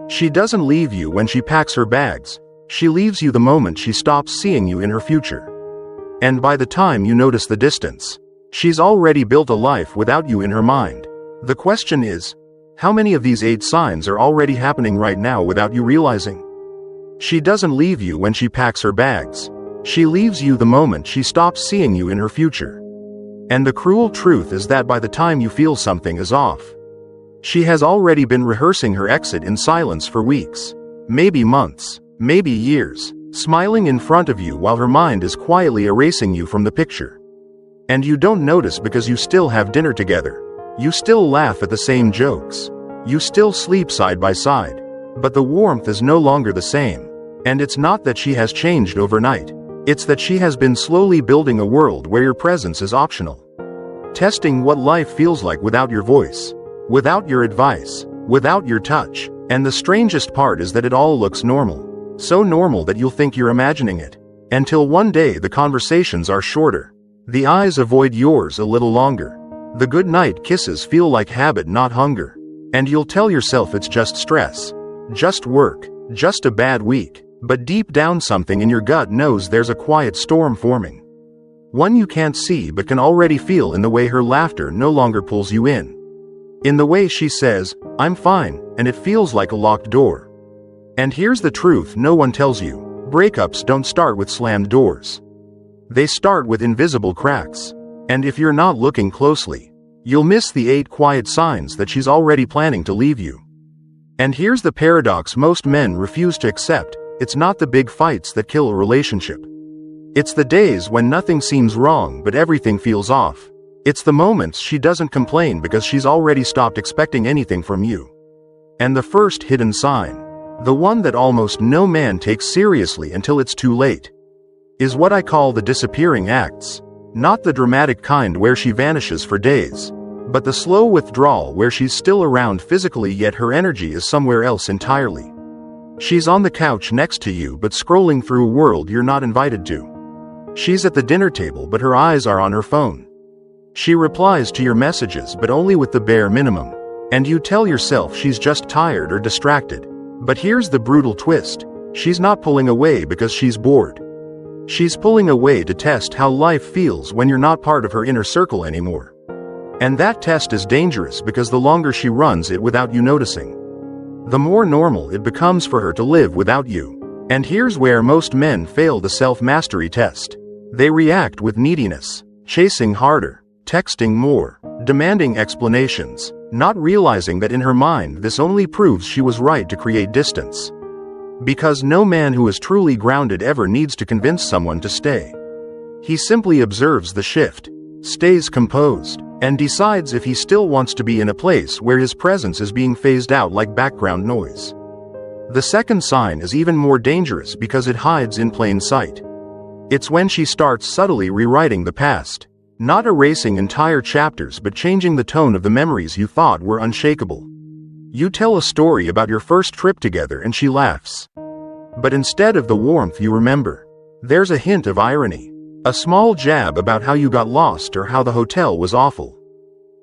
She doesn't leave you when she packs her bags. She leaves you the moment she stops seeing you in her future. And by the time you notice the distance, she's already built a life without you in her mind. The question is, how many of these 8 signs are already happening right now without you realizing? She doesn't leave you when she packs her bags. She leaves you the moment she stops seeing you in her future. And the cruel truth is that by the time you feel something is off, she has already been rehearsing her exit in silence for weeks, maybe months, maybe years, smiling in front of you while her mind is quietly erasing you from the picture. And you don't notice because you still have dinner together. You still laugh at the same jokes. You still sleep side by side. But the warmth is no longer the same. And it's not that she has changed overnight. It's that she has been slowly building a world where your presence is optional. Testing what life feels like without your voice, without your advice, without your touch. And the strangest part is that it all looks normal. So normal that you'll think you're imagining it. Until one day the conversations are shorter. The eyes avoid yours a little longer. The goodnight kisses feel like habit, not hunger. And you'll tell yourself it's just stress, just work, just a bad week. But deep down something in your gut knows there's a quiet storm forming. One you can't see but can already feel in the way her laughter no longer pulls you in. In the way she says, "I'm fine," and it feels like a locked door. And here's the truth no one tells you. Breakups don't start with slammed doors. They start with invisible cracks. And if you're not looking closely, you'll miss the 8 quiet signs that she's already planning to leave you. And here's the paradox most men refuse to accept. It's not the big fights that kill a relationship. It's the days when nothing seems wrong but everything feels off. It's the moments she doesn't complain because she's already stopped expecting anything from you. And the first hidden sign, the one that almost no man takes seriously until it's too late, is what I call the disappearing acts. Not the dramatic kind where she vanishes for days, but the slow withdrawal where she's still around physically yet her energy is somewhere else entirely. She's on the couch next to you but scrolling through a world you're not invited to. She's at the dinner table but her eyes are on her phone. She replies to your messages but only with the bare minimum. And you tell yourself she's just tired or distracted. But here's the brutal twist. She's not pulling away because she's bored. She's pulling away to test how life feels when you're not part of her inner circle anymore. And that test is dangerous because the longer she runs it without you noticing, the more normal it becomes for her to live without you. And here's where most men fail the self-mastery test. They react with neediness, chasing harder, texting more, demanding explanations, not realizing that in her mind this only proves she was right to create distance. Because no man who is truly grounded ever needs to convince someone to stay. He simply observes the shift, stays composed, and decides if he still wants to be in a place where his presence is being phased out like background noise. The second sign is even more dangerous because it hides in plain sight. It's when she starts subtly rewriting the past, not erasing entire chapters but changing the tone of the memories you thought were unshakable. You tell a story about your first trip together and she laughs. But instead of the warmth you remember, there's a hint of irony. A small jab about how you got lost or how the hotel was awful.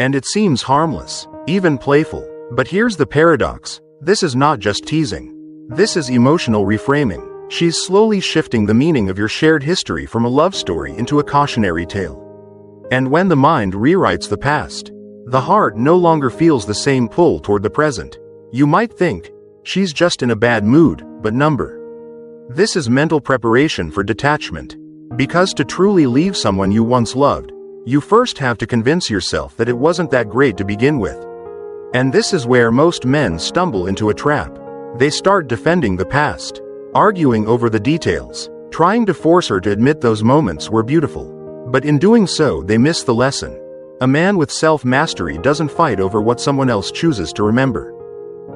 And it seems harmless, even playful. But here's the paradox. This is not just teasing. This is emotional reframing. She's slowly shifting the meaning of your shared history from a love story into a cautionary tale. And when the mind rewrites the past, the heart no longer feels the same pull toward the present. You might think, she's just in a bad mood, but this is mental preparation for detachment. Because to truly leave someone you once loved, you first have to convince yourself that it wasn't that great to begin with. And this is where most men stumble into a trap. They start defending the past, arguing over the details, trying to force her to admit those moments were beautiful. But in doing so they miss the lesson. A man with self-mastery doesn't fight over what someone else chooses to remember.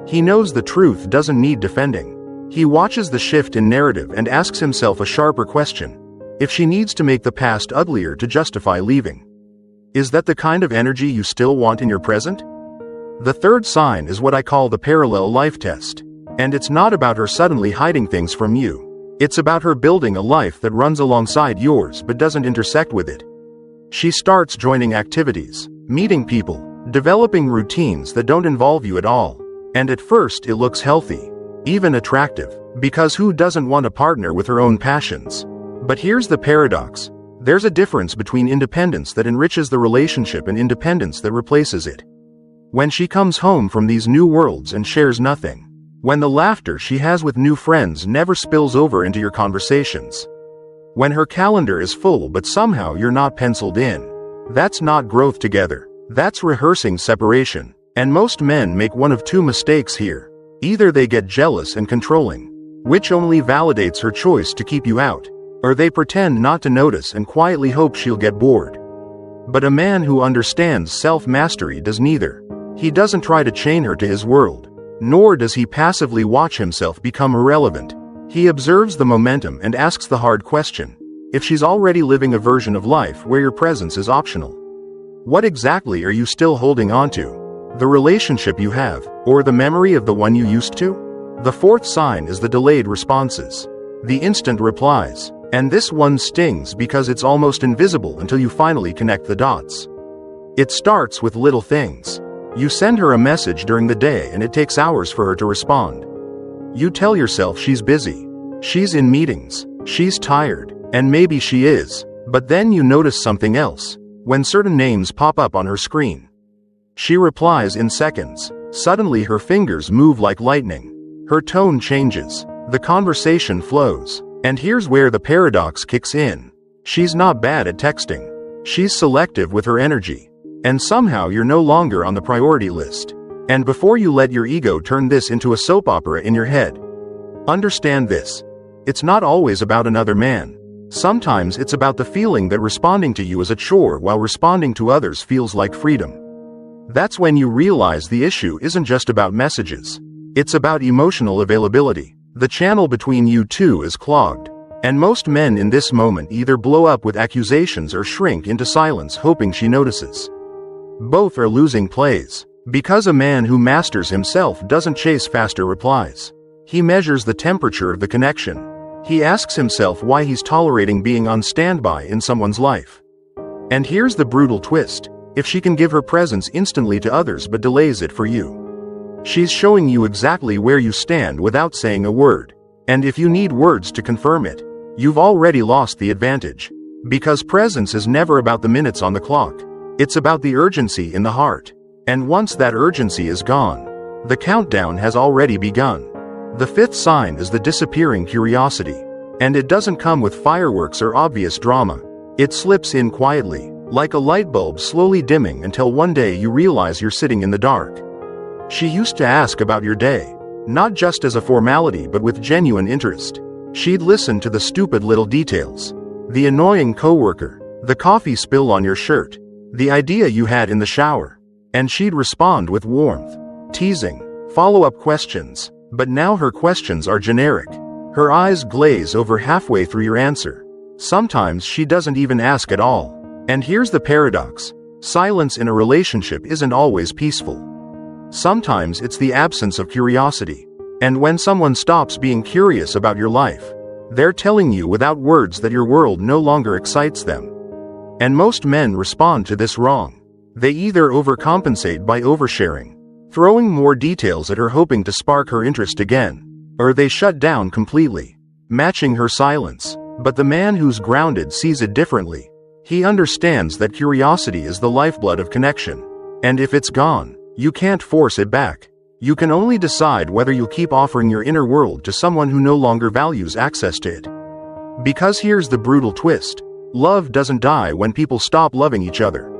He knows the truth doesn't need defending. He watches the shift in narrative and asks himself a sharper question. If she needs to make the past uglier to justify leaving, is that the kind of energy you still want in your present? The third sign is what I call the parallel life test. And it's not about her suddenly hiding things from you. It's about her building a life that runs alongside yours but doesn't intersect with it. She starts joining activities, meeting people, developing routines that don't involve you at all. And at first it looks healthy. even attractive, because who doesn't want a partner with her own passions? But here's the paradox. There's a difference between independence that enriches the relationship and independence that replaces it. When she comes home from these new worlds and shares nothing. When the laughter she has with new friends never spills over into your conversations. When her calendar is full but somehow you're not penciled in. That's not growth together. That's rehearsing separation. And most men make one of two mistakes here. Either they get jealous and controlling, which only validates her choice to keep you out, or they pretend not to notice and quietly hope she'll get bored. But a man who understands self-mastery does neither. He doesn't try to chain her to his world, nor does he passively watch himself become irrelevant. He observes the momentum and asks the hard question. If she's already living a version of life where your presence is optional, what exactly are you still holding on to? The relationship you have, or the memory of the one you used to? The fourth sign is the delayed responses. The instant replies. And this one stings because it's almost invisible until you finally connect the dots. It starts with little things. You send her a message during the day and it takes hours for her to respond. You tell yourself she's busy, she's in meetings, she's tired, and maybe she is, but then you notice something else. When certain names pop up on her screen, she replies in seconds. Suddenly her fingers move like lightning. Her tone changes. The conversation flows. And here's where the paradox kicks in. She's not bad at texting. She's selective with her energy. And somehow you're no longer on the priority list. And before you let your ego turn this into a soap opera in your head, understand this. It's not always about another man. Sometimes it's about the feeling that responding to you is a chore while responding to others feels like freedom. That's when you realize the issue isn't just about messages. It's about emotional availability. The channel between you two is clogged. And most men in this moment either blow up with accusations or shrink into silence hoping she notices. Both are losing plays. Because a man who masters himself doesn't chase faster replies. He measures the temperature of the connection. He asks himself why he's tolerating being on standby in someone's life. And here's the brutal twist. If she can give her presence instantly to others but delays it for you, she's showing you exactly where you stand without saying a word. And if you need words to confirm it, you've already lost the advantage. Because presence is never about the minutes on the clock. It's about the urgency in the heart. And once that urgency is gone, the countdown has already begun. The fifth sign is the disappearing curiosity. And it doesn't come with fireworks or obvious drama. It slips in quietly, like a light bulb slowly dimming until one day you realize you're sitting in the dark. She used to ask about your day, not just as a formality but with genuine interest. She'd listen to the stupid little details. The annoying coworker, the coffee spill on your shirt, the idea you had in the shower. And she'd respond with warmth, teasing, follow-up questions. But now her questions are generic. Her eyes glaze over halfway through your answer. Sometimes she doesn't even ask at all. And here's the paradox. Silence in a relationship isn't always peaceful. Sometimes it's the absence of curiosity. And when someone stops being curious about your life, they're telling you without words that your world no longer excites them. And most men respond to this wrong. They either overcompensate by oversharing, throwing more details at her hoping to spark her interest again, or they shut down completely, matching her silence. But the man who's grounded sees it differently. He understands that curiosity is the lifeblood of connection. And if it's gone, you can't force it back. You can only decide whether you'll keep offering your inner world to someone who no longer values access to it. Because here's the brutal twist. Love doesn't die when people stop loving each other.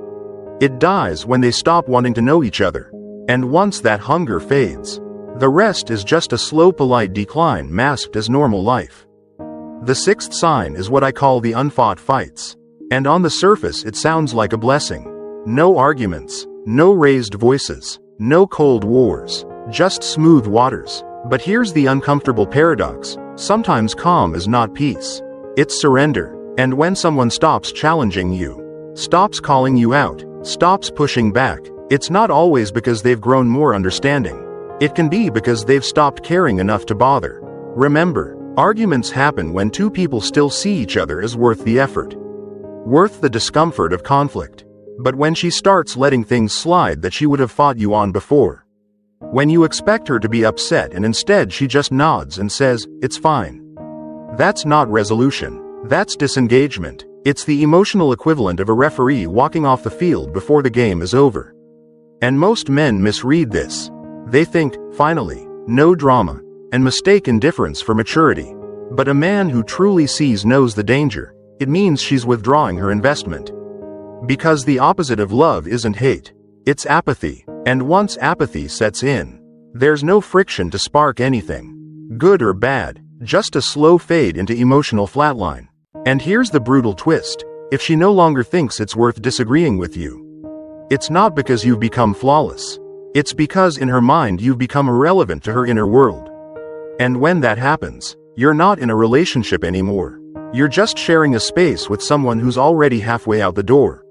It dies when they stop wanting to know each other. And once that hunger fades, the rest is just a slow, polite decline masked as normal life. The sixth sign is what I call the unfought fights. And on the surface it sounds like a blessing. No arguments, no raised voices, no cold wars, just smooth waters. But here's the uncomfortable paradox. Sometimes calm is not peace. It's surrender. And when someone stops challenging you, stops calling you out, stops pushing back, it's not always because they've grown more understanding. It can be because they've stopped caring enough to bother. Remember, arguments happen when two people still see each other as worth the effort, worth the discomfort of conflict. But when she starts letting things slide that she would have fought you on before, When you expect her to be upset and instead she just nods and says, "It's fine." That's not resolution. That's disengagement. It's the emotional equivalent of a referee walking off the field before the game is over. And most men misread this. They think, finally, no drama, and mistake indifference for maturity. But a man who truly sees knows the danger. It means she's withdrawing her investment. Because the opposite of love isn't hate. It's apathy. And once apathy sets in, there's no friction to spark anything, good or bad, just a slow fade into emotional flatline. And here's the brutal twist. If she no longer thinks it's worth disagreeing with you, it's not because you've become flawless. It's because in her mind you've become irrelevant to her inner world. And when that happens, you're not in a relationship anymore. You're just sharing a space with someone who's already halfway out the door.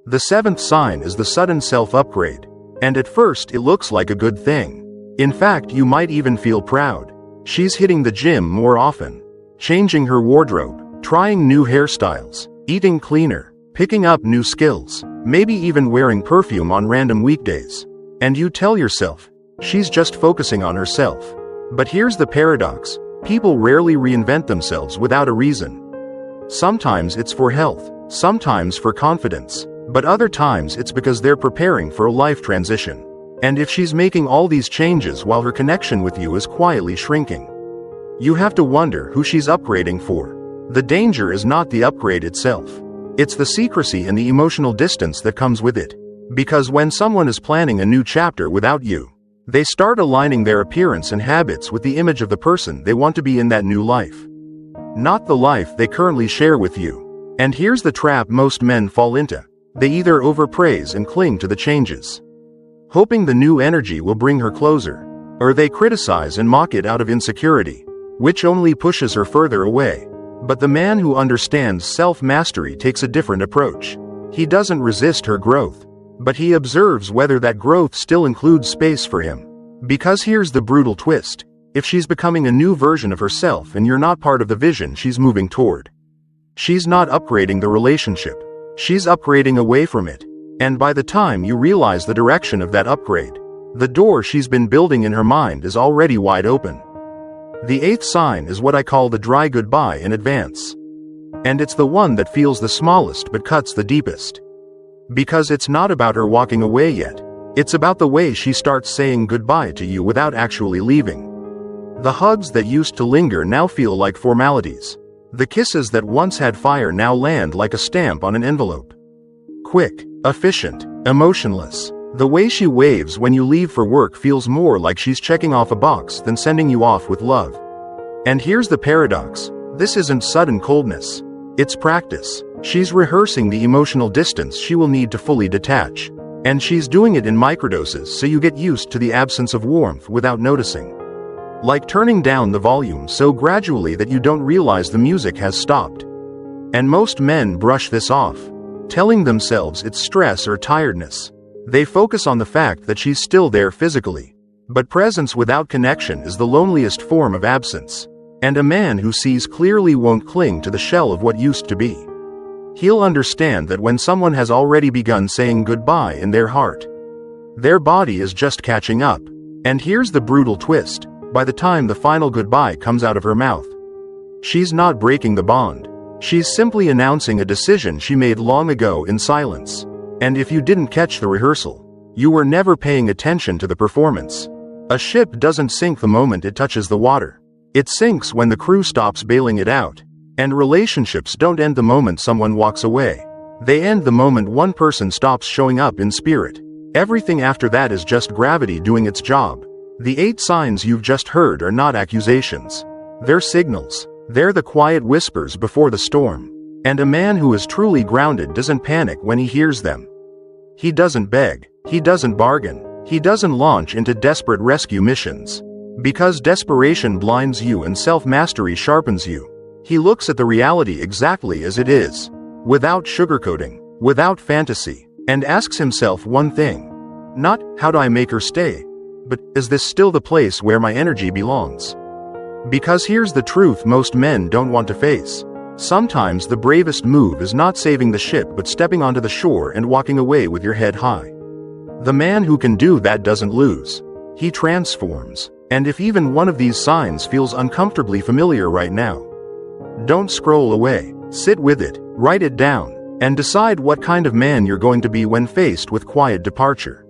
The seventh sign is the sudden self-upgrade. And at first it looks like a good thing. In fact, you might even feel proud. She's hitting the gym more often, changing her wardrobe, trying new hairstyles, eating cleaner, picking up new skills, maybe even wearing perfume on random weekdays. And you tell yourself, she's just focusing on herself. But here's the paradox. People rarely reinvent themselves without a reason. Sometimes it's for health, sometimes for confidence, but other times it's because they're preparing for a life transition. And if she's making all these changes while her connection with you is quietly shrinking, you have to wonder who she's upgrading for. The danger is not the upgrade itself. It's the secrecy and the emotional distance that comes with it. Because when someone is planning a new chapter without you, they start aligning their appearance and habits with the image of the person they want to be in that new life, not the life they currently share with you. And here's the trap most men fall into. They either overpraise and cling to the changes, hoping the new energy will bring her closer, or they criticize and mock it out of insecurity, which only pushes her further away. But the man who understands self-mastery takes a different approach. He doesn't resist her growth, but he observes whether that growth still includes space for him. Because here's the brutal twist. If she's becoming a new version of herself and you're not part of the vision she's moving toward, she's not upgrading the relationship. She's upgrading away from it. And by the time you realize the direction of that upgrade, the door she's been building in her mind is already wide open. The eighth sign is what I call the dry goodbye in advance. And it's the one that feels the smallest but cuts the deepest. Because it's not about her walking away yet. It's about the way she starts saying goodbye to you without actually leaving. The hugs that used to linger now feel like formalities. The kisses that once had fire now land like a stamp on an envelope. Quick, efficient, emotionless. The way she waves when you leave for work feels more like she's checking off a box than sending you off with love. And here's the paradox. This isn't sudden coldness. It's practice. She's rehearsing the emotional distance she will need to fully detach. And she's doing it in microdoses so you get used to the absence of warmth without noticing. Like turning down the volume so gradually that you don't realize the music has stopped. And most men brush this off, telling themselves it's stress or tiredness. They focus on the fact that she's still there physically. But presence without connection is the loneliest form of absence. And a man who sees clearly won't cling to the shell of what used to be. He'll understand that when someone has already begun saying goodbye in their heart, their body is just catching up. And here's the brutal twist. By the time the final goodbye comes out of her mouth, she's not breaking the bond. She's simply announcing a decision she made long ago in silence. And if you didn't catch the rehearsal, you were never paying attention to the performance. A ship doesn't sink the moment it touches the water. It sinks when the crew stops bailing it out. And relationships don't end the moment someone walks away. They end the moment one person stops showing up in spirit. Everything after that is just gravity doing its job. The 8 signs you've just heard are not accusations. They're signals. They're the quiet whispers before the storm. And a man who is truly grounded doesn't panic when he hears them. He doesn't beg. He doesn't bargain. He doesn't launch into desperate rescue missions. Because desperation blinds you and self-mastery sharpens you. He looks at the reality exactly as it is, without sugarcoating, without fantasy, and asks himself one thing. Not, how do I make her stay? But, is this still the place where my energy belongs? Because here's the truth most men don't want to face. Sometimes the bravest move is not saving the ship but stepping onto the shore and walking away with your head high. The man who can do that doesn't lose. he transforms. And if even one of these signs feels uncomfortably familiar right now, don't scroll away. Sit with it, write it down, and decide what kind of man you're going to be when faced with quiet departure.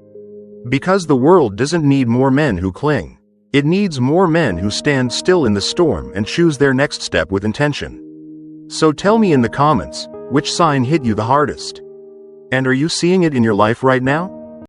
Because the world doesn't need more men who cling. It needs more men who stand still in the storm and choose their next step with intention. So tell me in the comments, which sign hit you the hardest? And are you seeing it in your life right now?